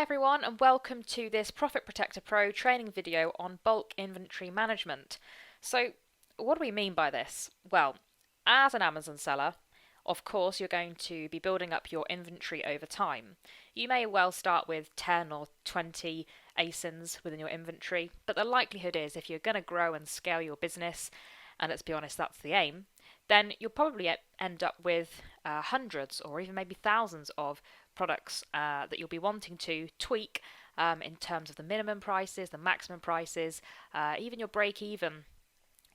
everyone, and welcome to this Profit Protector Pro training video on bulk inventory management. So what do we mean by this? Well, as an Amazon seller, of course you're going to be building up your inventory over time. You may well start with 10 or 20 ASINs within your inventory, but the likelihood is if you're going to grow and scale your business, and let's be honest, that's the aim, then you'll probably end up with hundreds or even maybe thousands of products that you'll be wanting to tweak in terms of the minimum prices, the maximum prices, even your break-even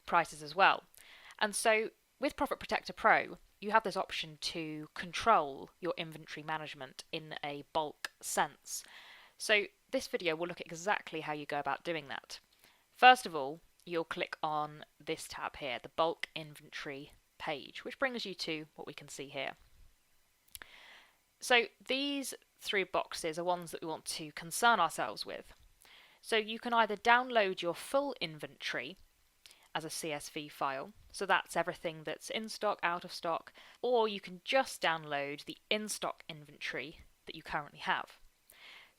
prices as well. And so with Profit Protector Pro, you have this option to control your inventory management in a bulk sense. So this video will look at exactly how you go about doing that. First of all, you'll click on this tab here, the bulk inventory page, which brings you to what we can see here. So these three boxes are ones that we want to concern ourselves with. So you can either download your full inventory as a CSV file, so that's everything that's in stock, out of stock, or you can just download the in-stock inventory that you currently have.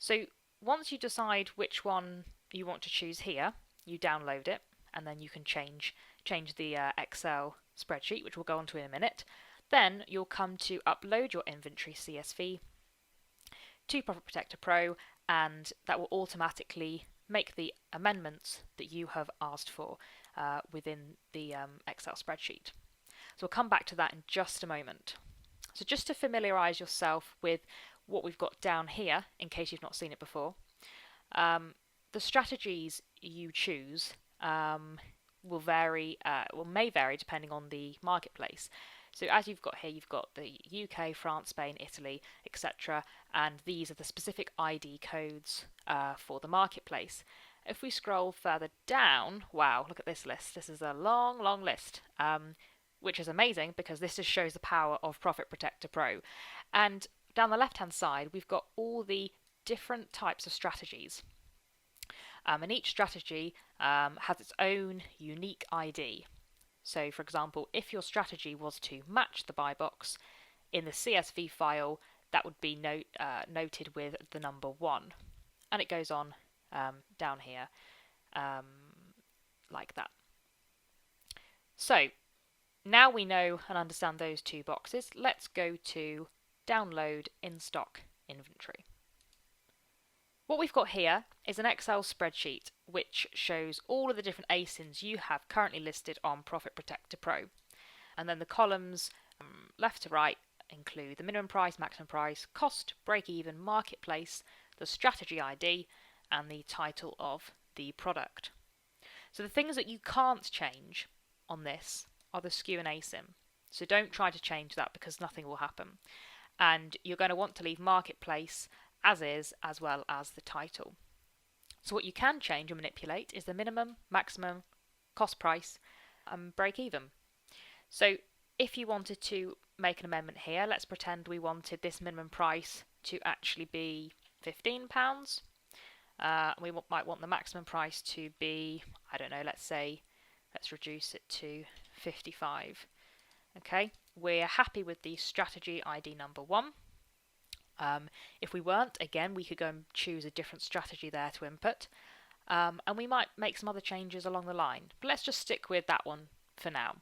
So once you decide which one you want to choose here, you download it, and then you can change the Excel spreadsheet, which we'll go on to in a minute. Then you'll come to upload your inventory CSV to Profit Protector Pro, and that will automatically make the amendments that you have asked for within the Excel spreadsheet. So we'll come back to that in just a moment. So just to familiarise yourself with what we've got down here, in case you've not seen it before, the strategies you choose may vary depending on the marketplace. So as you've got here, you've got the UK, France, Spain, Italy, etc. And these are the specific ID codes for the marketplace. If we scroll further down, wow, look at this list. This is a long, long list, which is amazing because this just shows the power of Profit Protector Pro. And down the left-hand side, we've got all the different types of strategies. And each strategy has its own unique ID. So, for example, if your strategy was to match the buy box in the CSV file, that would be noted with the number 1. And it goes on down here like that. So, now we know and understand those two boxes, let's go to download in-stock inventory. What we've got here is an Excel spreadsheet which shows all of the different ASINs you have currently listed on Profit Protector Pro. And then the columns left to right include the minimum price, maximum price, cost, break-even, marketplace, the strategy ID, and the title of the product. So the things that you can't change on this are the SKU and ASIN. So don't try to change that because nothing will happen. And you're going to want to leave marketplace as is, as well as the title. So what you can change and manipulate is the minimum, maximum, cost price, and break even. So if you wanted to make an amendment here, let's pretend we wanted this minimum price to actually be £15. We might want the maximum price to be, I don't know, let's reduce it to 55. Okay, we're happy with the strategy ID number 1. If we weren't, again, we could go and choose a different strategy there to input. And we might make some other changes along the line. But let's just stick with that one for now.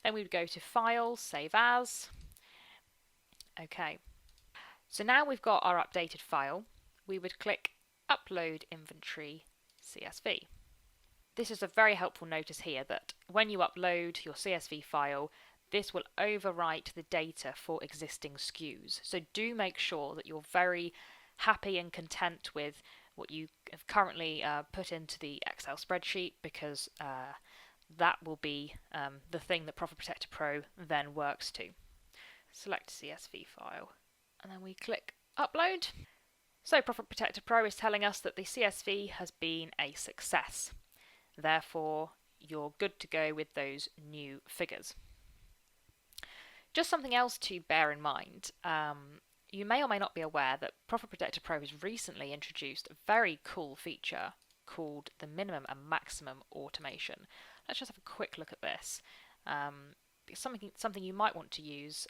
Then we would go to File, Save As. Okay. So now we've got our updated file. We would click Upload Inventory CSV. This is a very helpful notice here that when you upload your CSV file, this will overwrite the data for existing SKUs. So do make sure that you're very happy and content with what you have currently put into the Excel spreadsheet, because that will be the thing that Profit Protector Pro then works to. Select CSV file and then we click Upload. So Profit Protector Pro is telling us that the CSV has been a success. Therefore, you're good to go with those new figures. Just something else to bear in mind, you may or may not be aware that Profit Protector Pro has recently introduced a very cool feature called the minimum and maximum automation. Let's just have a quick look at this. It's something you might want to use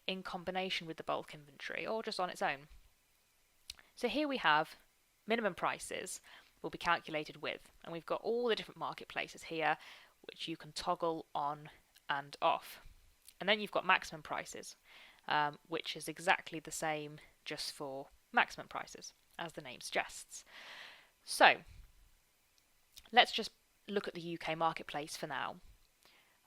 in combination with the bulk inventory or just on its own. So here we have minimum prices will be calculated with, and we've got all the different marketplaces here which you can toggle on and off. And then you've got maximum prices, which is exactly the same just for maximum prices, as the name suggests. So let's just look at the UK marketplace for now.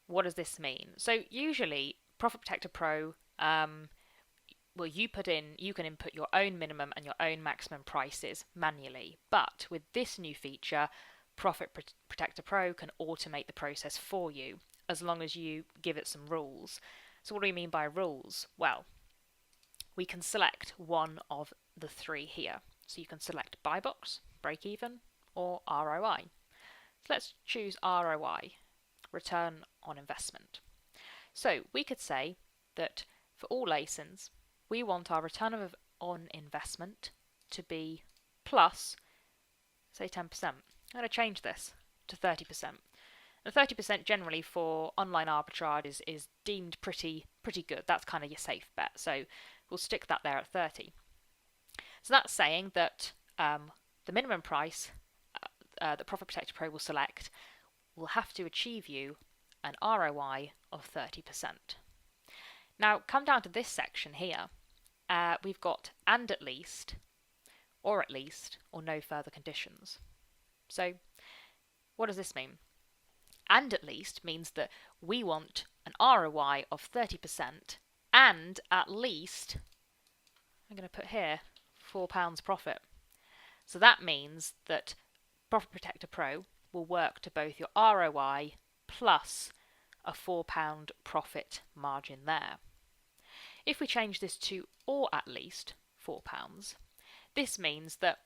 What does this mean? So usually Profit Protector Pro, well, you can input your own minimum and your own maximum prices manually, but with this new feature, Profit Protector Pro can automate the process for you as long as you give it some rules. So what do we mean by rules? Well, we can select one of the three here. So you can select buy box, break even, or ROI. So let's choose ROI, return on investment. So we could say that for all ASINs, we want our return on investment to be plus, say 10%. I'm going to change this to 30%. And 30% generally for online arbitrage is deemed pretty good. That's kind of your safe bet. So we'll stick that there at 30. So that's saying that the minimum price that Profit Protector Pro will select will have to achieve you an ROI of 30%. Now come down to this section here. We've got and at least, or no further conditions. So what does this mean? And at least means that we want an ROI of 30% and at least, I'm going to put here, £4 profit. So that means that Profit Protector Pro will work to both your ROI plus a £4 profit margin there. If we change this to or at least £4, this means that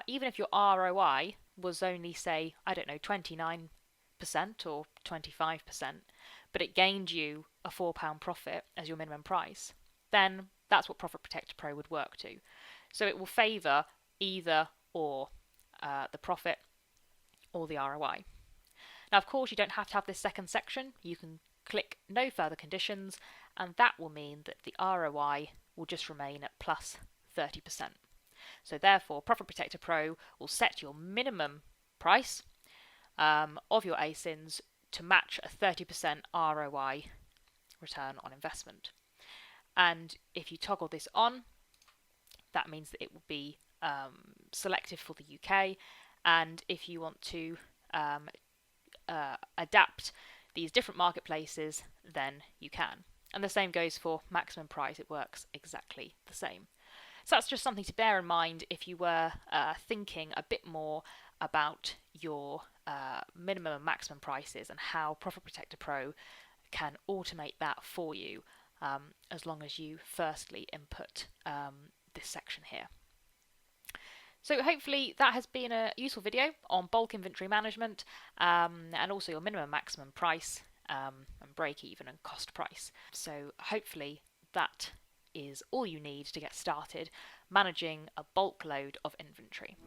even if your ROI was only, say, I don't know, 29% or 25%, but it gained you a £4 profit as your minimum price, then that's what Profit Protector Pro would work to. So it will favour either or, the profit or the ROI. Now, of course, you don't have to have this second section. You can click no further conditions, and that will mean that the ROI will just remain at plus 30%. So therefore, Profit Protector Pro will set your minimum price of your ASINs to match a 30% ROI, return on investment. And if you toggle this on, that means that it will be selected for the UK. And if you want to adapt these different marketplaces, then you can. And the same goes for maximum price. It works exactly the same. So that's just something to bear in mind if you were thinking a bit more about your minimum and maximum prices and how Profit Protector Pro can automate that for you, as long as you firstly input this section here. So hopefully that has been a useful video on bulk inventory management, and also your minimum and maximum price, and break even and cost price. So hopefully that is all you need to get started managing a bulk load of inventory.